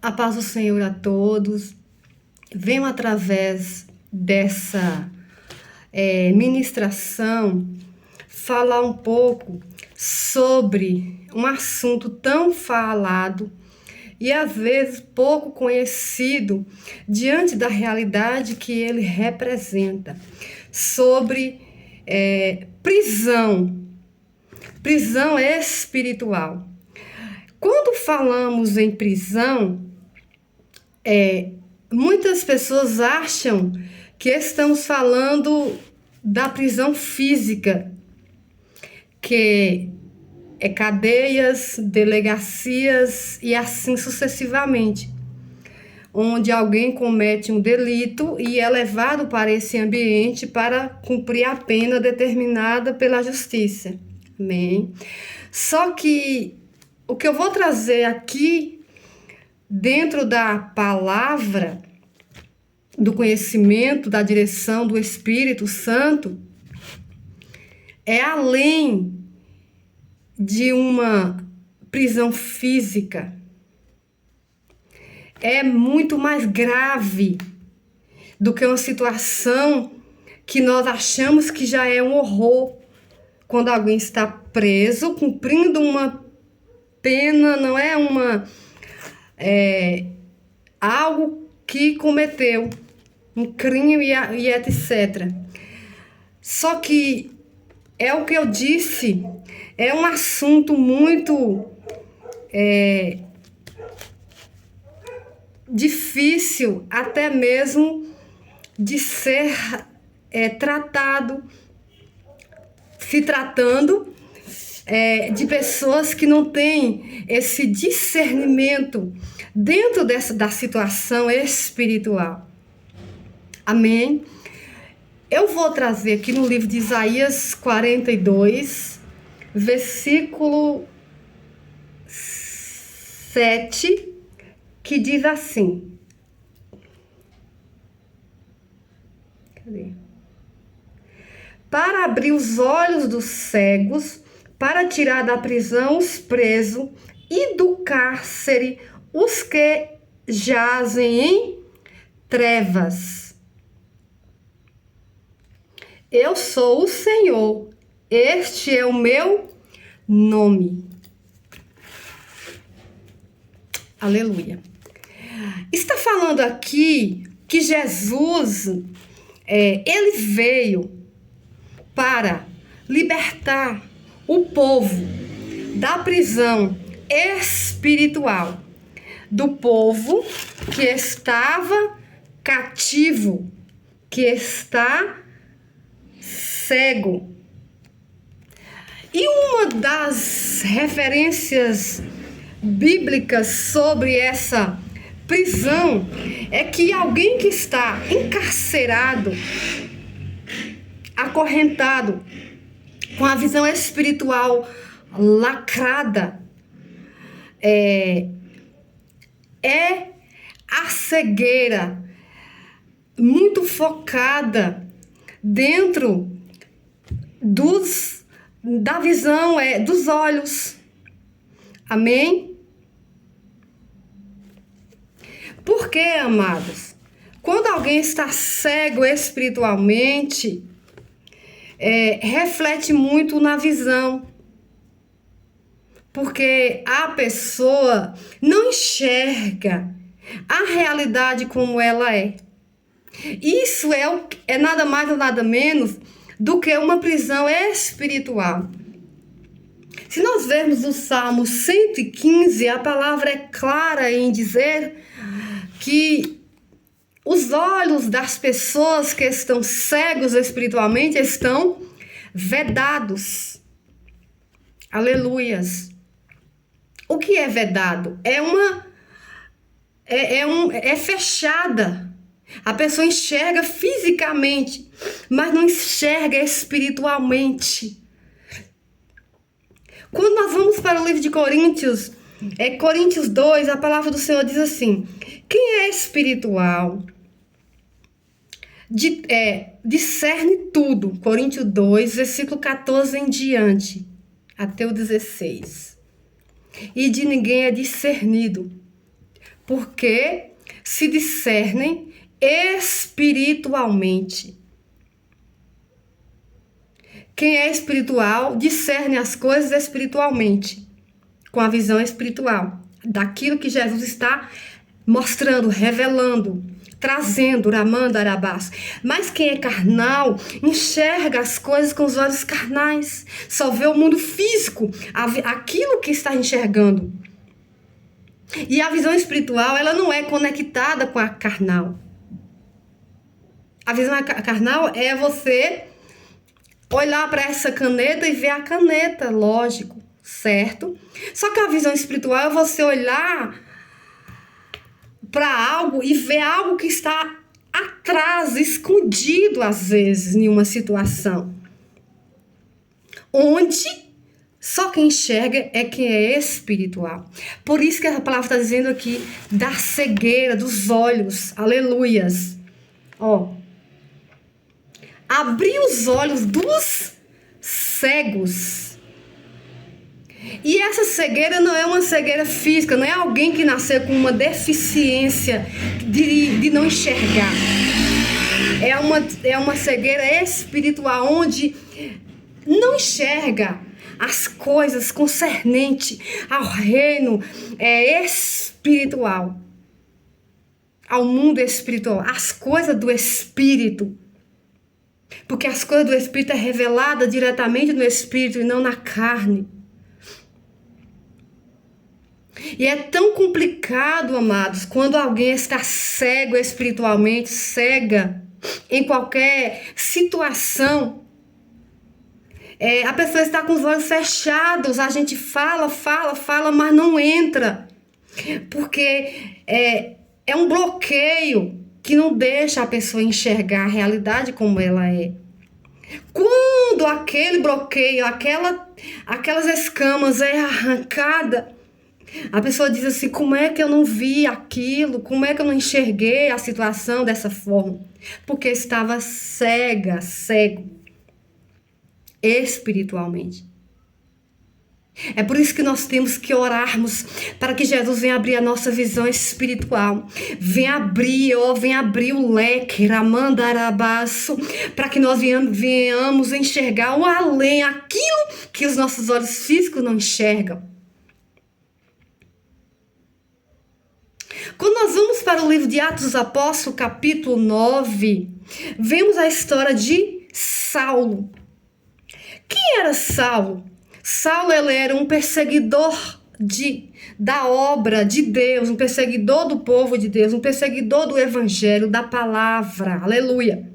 A paz do Senhor a todos. Venho através dessa ministração falar um pouco sobre um assunto tão falado e às vezes pouco conhecido diante da realidade que ele representa, sobre prisão espiritual. Quando falamos em prisão, muitas pessoas acham que estamos falando da prisão física, que é cadeias, delegacias e assim sucessivamente, onde alguém comete um delito e é levado para esse ambiente para cumprir a pena determinada pela justiça. Amém? Só que o que eu vou trazer aqui, dentro da palavra, do conhecimento, da direção do Espírito Santo, é além de uma prisão física. É muito mais grave do que uma situação que nós achamos que já é um horror. Quando alguém está preso, cumprindo uma pena, não é algo que cometeu, um crime e etc. Só que é o que eu disse, é um assunto muito difícil até mesmo de ser tratado, se tratando de pessoas que não têm esse discernimento dentro da situação espiritual. Amém? Eu vou trazer aqui no livro de Isaías 42, versículo 7, que diz assim. Cadê? Para abrir os olhos dos cegos, para tirar da prisão os presos e do cárcere os que jazem em trevas. Eu sou o Senhor, este é o meu nome. Aleluia. Está falando aqui que Jesus, ele veio para libertar o povo da prisão espiritual, do povo que estava cativo, que está cego. E uma das referências bíblicas sobre essa prisão é que alguém que está encarcerado, acorrentado, com a visão espiritual lacrada, é a cegueira muito focada dentro da visão dos olhos. Amém? Por quê, amados? Quando alguém está cego espiritualmente, reflete muito na visão, porque a pessoa não enxerga a realidade como ela é. Isso é nada mais ou nada menos do que uma prisão espiritual. Se nós vermos o Salmo 115, a palavra é clara em dizer que os olhos das pessoas que estão cegos espiritualmente estão vedados. Aleluias. O que é vedado? É fechada. A pessoa enxerga fisicamente, mas não enxerga espiritualmente. Quando nós vamos para o livro de Coríntios, Coríntios 2, a palavra do Senhor diz assim: quem é espiritual discerne tudo. Coríntios 2, versículo 14 em diante, até o 16. E de ninguém é discernido, porque se discernem espiritualmente. Quem é espiritual discerne as coisas espiritualmente, com a visão espiritual, daquilo que Jesus está mostrando, revelando, trazendo, ramando, arabás. Mas quem é carnal enxerga as coisas com os olhos carnais, só vê o mundo físico, aquilo que está enxergando. E a visão espiritual, ela não é conectada com a carnal. A visão carnal é você olhar para essa caneta e ver a caneta, lógico, certo? Só que a visão espiritual é você olhar para algo e ver algo que está atrás, escondido às vezes em uma situação. Onde só quem enxerga é quem é espiritual. Por isso que a palavra está dizendo aqui da cegueira dos olhos. Aleluias. Ó. Abrir os olhos dos cegos. E essa cegueira não é uma cegueira física, não é alguém que nasceu com uma deficiência de não enxergar. É uma cegueira espiritual, onde não enxerga as coisas concernentes ao reino espiritual, ao mundo espiritual, as coisas do espírito. Porque as coisas do espírito é revelada diretamente no espírito e não na carne. E é tão complicado, amados, quando alguém está cego espiritualmente, cega em qualquer situação. A pessoa está com os olhos fechados, a gente fala, mas não entra. Porque é um bloqueio que não deixa a pessoa enxergar a realidade como ela é. Quando aquele bloqueio, aquelas escamas é arrancada, a pessoa diz assim: como é que eu não vi aquilo? Como é que eu não enxerguei a situação dessa forma? Porque estava cego espiritualmente. É por isso que nós temos que orarmos para que Jesus venha abrir a nossa visão espiritual. Venha abrir o leque, ramandarabaço, para que nós venhamos enxergar o além, aquilo que os nossos olhos físicos não enxergam. Quando nós vamos para o livro de Atos dos Apóstolos, capítulo 9, vemos a história de Saulo. Quem era Saulo? Saulo, ele era um perseguidor da obra de Deus, um perseguidor do povo de Deus, um perseguidor do evangelho, da palavra, aleluia.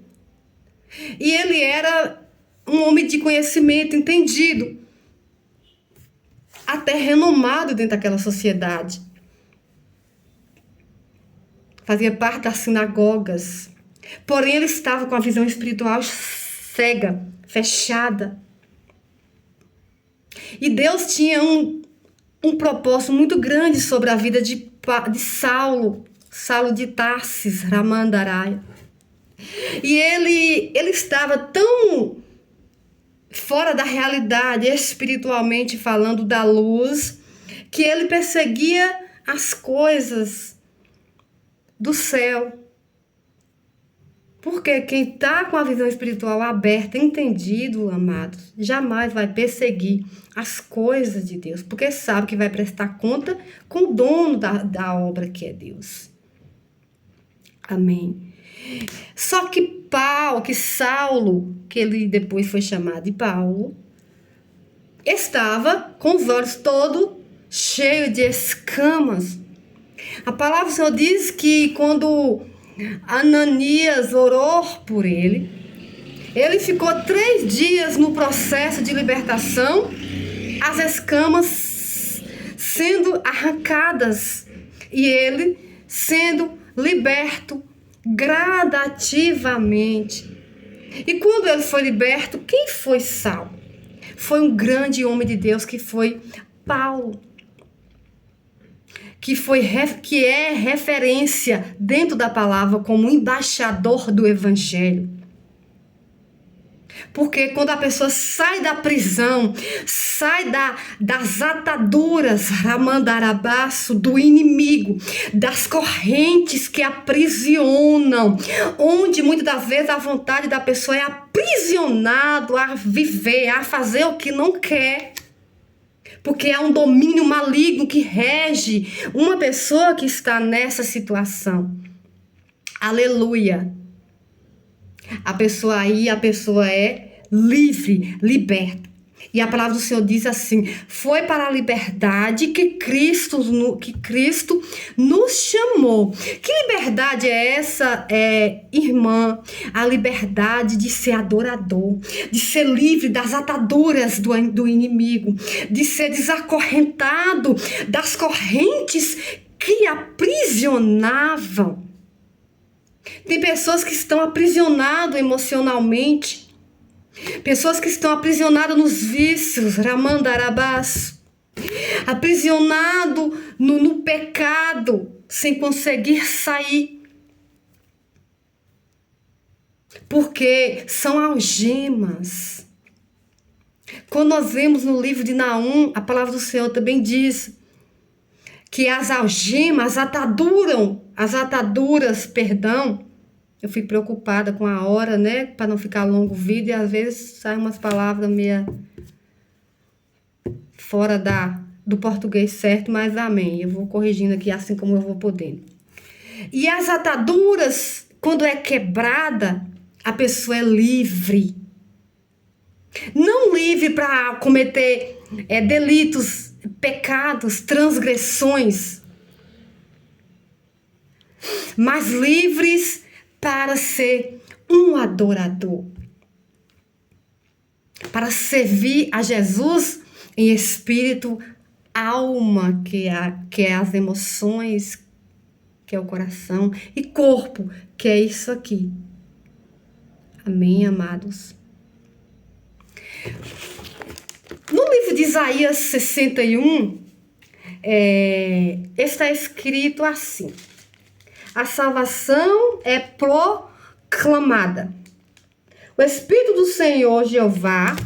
E ele era um homem de conhecimento, entendido, até renomado dentro daquela sociedade. Fazia parte das sinagogas, porém ele estava com a visão espiritual cega, fechada. E Deus tinha um propósito muito grande sobre a vida de Saulo de Tarsis, Ramandaraia. E ele estava tão fora da realidade, espiritualmente falando, da luz, que ele perseguia as coisas do céu. Porque quem está com a visão espiritual aberta, entendido, amados, jamais vai perseguir as coisas de Deus, porque sabe que vai prestar conta com o dono da obra, que é Deus. Amém. Só que Saulo, que ele depois foi chamado de Paulo, estava com os olhos todos cheios de escamas. A palavra do Senhor diz que quando Ananias orou por ele ficou 3 dias no processo de libertação, as escamas sendo arrancadas e ele sendo liberto gradativamente. E quando ele foi liberto, quem foi Saulo? Foi um grande homem de Deus, que foi Paulo, que é referência dentro da palavra como embaixador do evangelho. Porque quando a pessoa sai da prisão, sai das ataduras, ramandarabaço, do inimigo, das correntes que aprisionam, onde muitas das vezes a vontade da pessoa é aprisionado a viver, a fazer o que não quer. Porque há um domínio maligno que rege uma pessoa que está nessa situação. Aleluia. A pessoa é livre, liberta. E a palavra do Senhor diz assim: foi para a liberdade que Cristo nos chamou. Que liberdade é essa, irmã? A liberdade de ser adorador, de ser livre das ataduras do inimigo, de ser desacorrentado das correntes que aprisionavam. Tem pessoas que estão aprisionadas emocionalmente, pessoas que estão aprisionadas nos vícios, ramandarabás, aprisionado no pecado, sem conseguir sair. Porque são algemas. Quando nós vemos no livro de Naum, a palavra do Senhor também diz que as algemas, as ataduras, eu fico preocupada com a hora, né, para não ficar longo o vídeo, e às vezes saem umas palavras meio fora do português certo, mas amém, eu vou corrigindo aqui assim como eu vou podendo. E as ataduras, quando é quebrada, a pessoa é livre. Não livre para cometer delitos, pecados, transgressões, mas livres para ser um adorador, para servir a Jesus em espírito, alma, que é as emoções, que é o coração, e corpo, que é isso aqui. Amém, amados? No livro de Isaías 61, está escrito assim: a salvação é proclamada. O Espírito do Senhor Jeová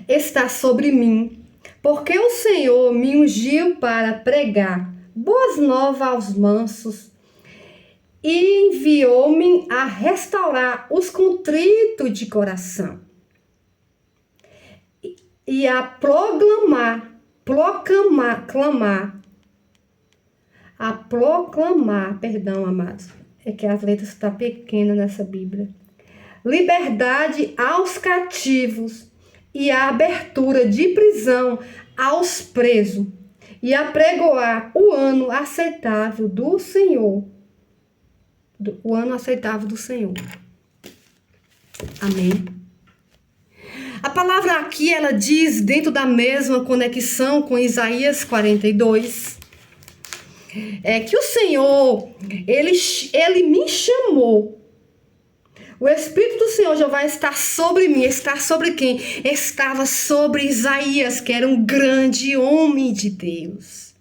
está sobre mim, porque o Senhor me ungiu para pregar boas novas aos mansos e enviou-me a restaurar os contritos de coração e a proclamar, perdão, amados, é que as letras estão pequenas nessa Bíblia, liberdade aos cativos e a abertura de prisão aos presos, e a pregoar o ano aceitável do Senhor. O ano aceitável do Senhor. Amém. A palavra aqui, ela diz, dentro da mesma conexão com Isaías 42, que o Senhor, ele me chamou. O Espírito do Senhor já vai estar sobre mim. Está sobre quem? Estava sobre Isaías, que era um grande homem de Deus.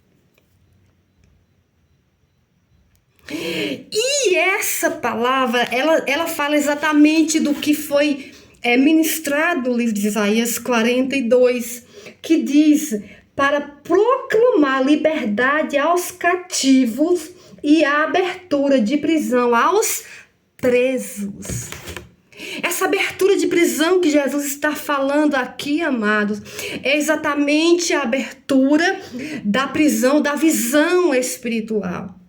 E essa palavra, ela fala exatamente do que foi ministrado no livro de Isaías 42, que diz: para proclamar liberdade aos cativos e a abertura de prisão aos presos. Essa abertura de prisão que Jesus está falando aqui, amados, é exatamente a abertura da prisão, da visão espiritual,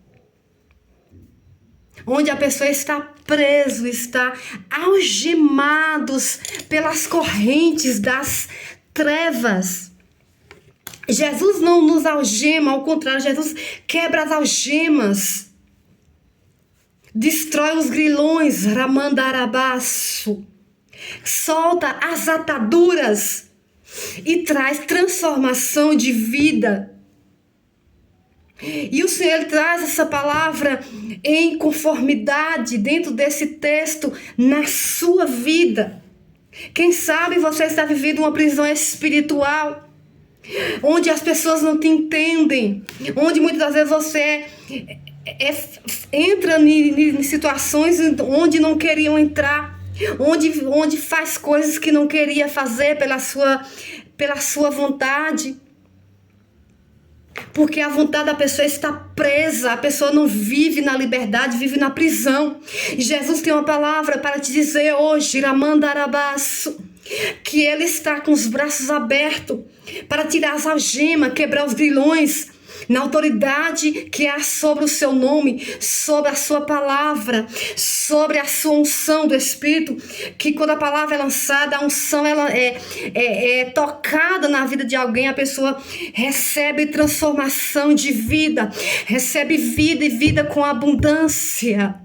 onde a pessoa está preso, está algemados pelas correntes das trevas. Jesus não nos algema, ao contrário, Jesus quebra as algemas, destrói os grilhões, ramandarabaço, solta as ataduras e traz transformação de vida. E o Senhor traz essa palavra em conformidade dentro desse texto na sua vida. Quem sabe você está vivendo uma prisão espiritual, onde as pessoas não te entendem, onde muitas das vezes você entra em situações onde não queriam entrar, onde faz coisas que não queria fazer pela sua vontade. Porque a vontade da pessoa está presa, a pessoa não vive na liberdade, vive na prisão. E Jesus tem uma palavra para te dizer hoje, Ramandarabaço, que Ele está com os braços abertos para tirar as algemas, quebrar os grilhões, na autoridade que há sobre o seu nome, sobre a sua palavra, sobre a sua unção do Espírito, que quando a palavra é lançada, a unção ela é tocada na vida de alguém, a pessoa recebe transformação de vida, recebe vida e vida com abundância.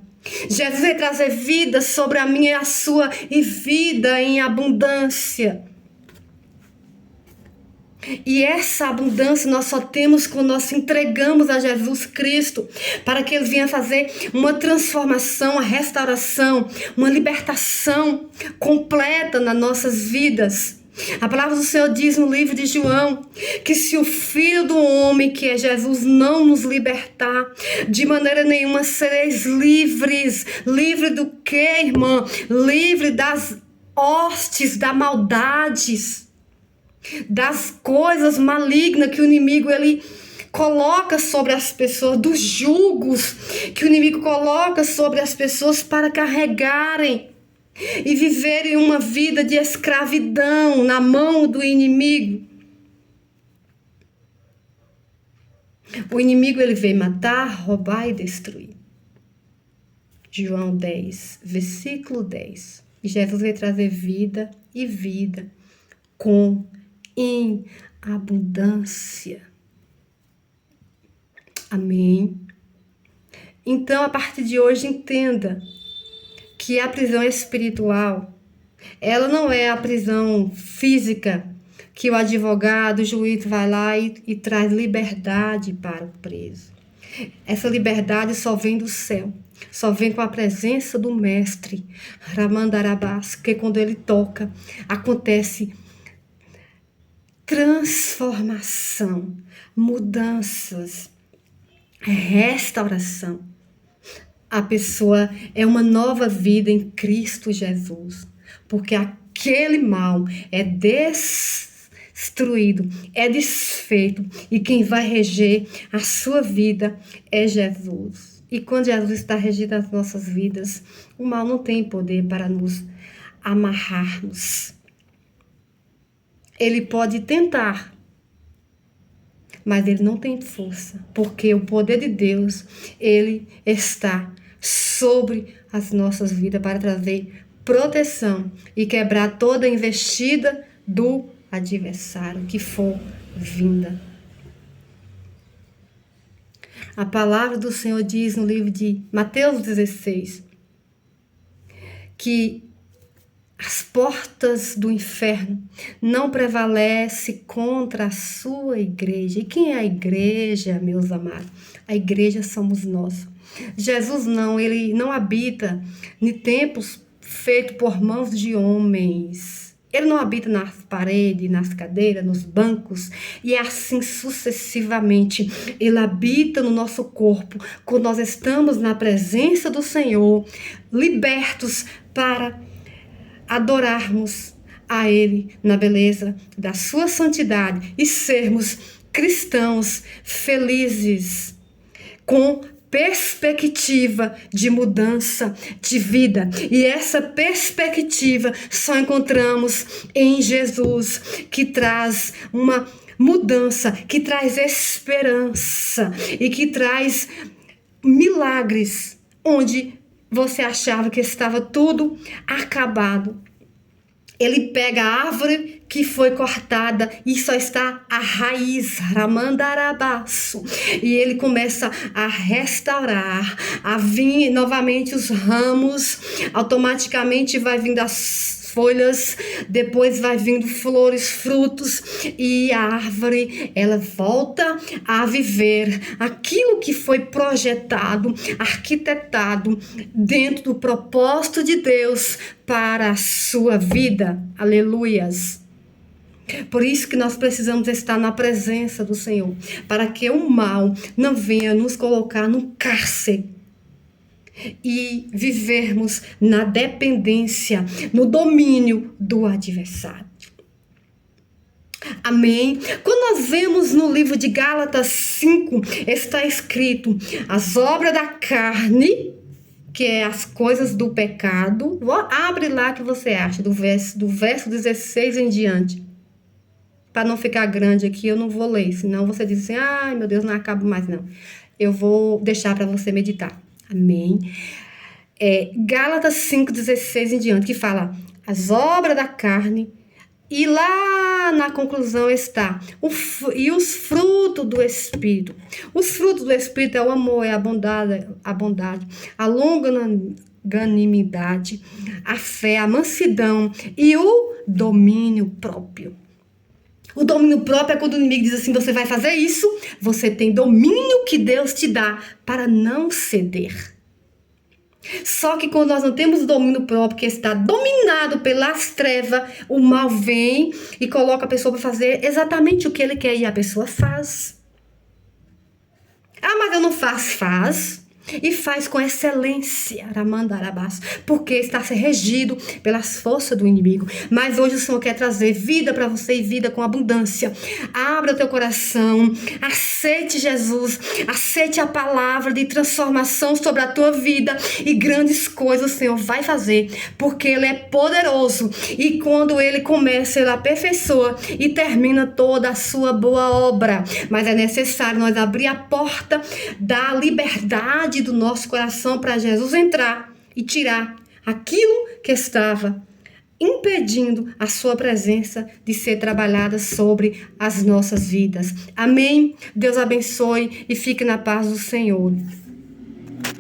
Jesus vai trazer vida sobre a minha e a sua, e vida em abundância. E essa abundância nós só temos quando nós entregamos a Jesus Cristo, para que Ele venha fazer uma transformação, uma restauração, uma libertação completa nas nossas vidas. A palavra do Senhor diz no livro de João que se o Filho do Homem, que é Jesus, não nos libertar, de maneira nenhuma sereis livres. Livre do quê, irmã? Livre das hostes, das maldades, das coisas malignas que o inimigo ele coloca sobre as pessoas, dos julgos que o inimigo coloca sobre as pessoas para carregarem e viverem uma vida de escravidão na mão do inimigo. O inimigo ele veio matar, roubar e destruir. João 10, versículo 10. E Jesus veio trazer vida e vida com em abundância. Amém? Então, a partir de hoje, entenda que a prisão espiritual, ela não é a prisão física, que o advogado, o juiz vai lá e traz liberdade para o preso. Essa liberdade só vem do céu, só vem com a presença do Mestre, Ramandarabás, porque quando ele toca, acontece transformação, mudanças, restauração. A pessoa é uma nova vida em Cristo Jesus, porque aquele mal é destruído, é desfeito, e quem vai reger a sua vida é Jesus. E quando Jesus está regindo as nossas vidas, o mal não tem poder para nos amarrarmos. Ele pode tentar, mas ele não tem força, porque o poder de Deus, ele está sobre as nossas vidas para trazer proteção e quebrar toda a investida do adversário que for vinda. A palavra do Senhor diz no livro de Mateus 16 que as portas do inferno não prevalecem contra a sua igreja. E quem é a igreja, meus amados? A igreja somos nós. Jesus ele não habita em templos feitos por mãos de homens. Ele não habita nas paredes, nas cadeiras, nos bancos, e assim sucessivamente. Ele habita no nosso corpo, quando nós estamos na presença do Senhor, libertos para adorarmos a Ele na beleza da sua santidade e sermos cristãos felizes, com perspectiva de mudança de vida. E essa perspectiva só encontramos em Jesus, que traz uma mudança, que traz esperança e que traz milagres onde você achava que estava tudo acabado. Ele pega a árvore que foi cortada e só está a raiz, Ramandarabaço. E ele começa a restaurar, a vir novamente os ramos, automaticamente vai vindo as folhas, depois vai vindo flores, frutos, e a árvore, ela volta a viver aquilo que foi projetado, arquitetado dentro do propósito de Deus para a sua vida. Aleluias. Por isso que nós precisamos estar na presença do Senhor, para que o mal não venha nos colocar no cárcere e vivermos na dependência, no domínio do adversário. Amém? Quando nós vemos no livro de Gálatas 5, está escrito: as obras da carne, que é as coisas do pecado. Abre lá que você acha, do verso 16 em diante. Para não ficar grande aqui, eu não vou ler, senão você diz assim: ai meu Deus, não acabo mais não. Eu vou deixar para você meditar. Amém? Gálatas 5:16 em diante, que fala as obras da carne, e lá na conclusão está e os frutos do Espírito. Os frutos do Espírito é o amor, é a bondade, a longanimidade, a fé, a mansidão e o domínio próprio. O domínio próprio é quando o inimigo diz assim: você vai fazer isso, você tem domínio que Deus te dá para não ceder. Só que quando nós não temos o domínio próprio, que está dominado pelas trevas, o mal vem e coloca a pessoa para fazer exatamente o que ele quer e a pessoa faz. Ah, mas eu não faço. Faz. E faz com excelência, porque está se regido pelas forças do inimigo. Mas hoje o Senhor quer trazer vida para você e vida com abundância. Abra o teu coração, aceite Jesus, aceite a palavra de transformação sobre a tua vida e grandes coisas o Senhor vai fazer, porque Ele é poderoso e quando Ele começa, Ele aperfeiçoa e termina toda a sua boa obra. Mas é necessário nós abrir a porta da liberdade do nosso coração para Jesus entrar e tirar aquilo que estava impedindo a sua presença de ser trabalhada sobre as nossas vidas. Amém? Deus abençoe e fique na paz do Senhor.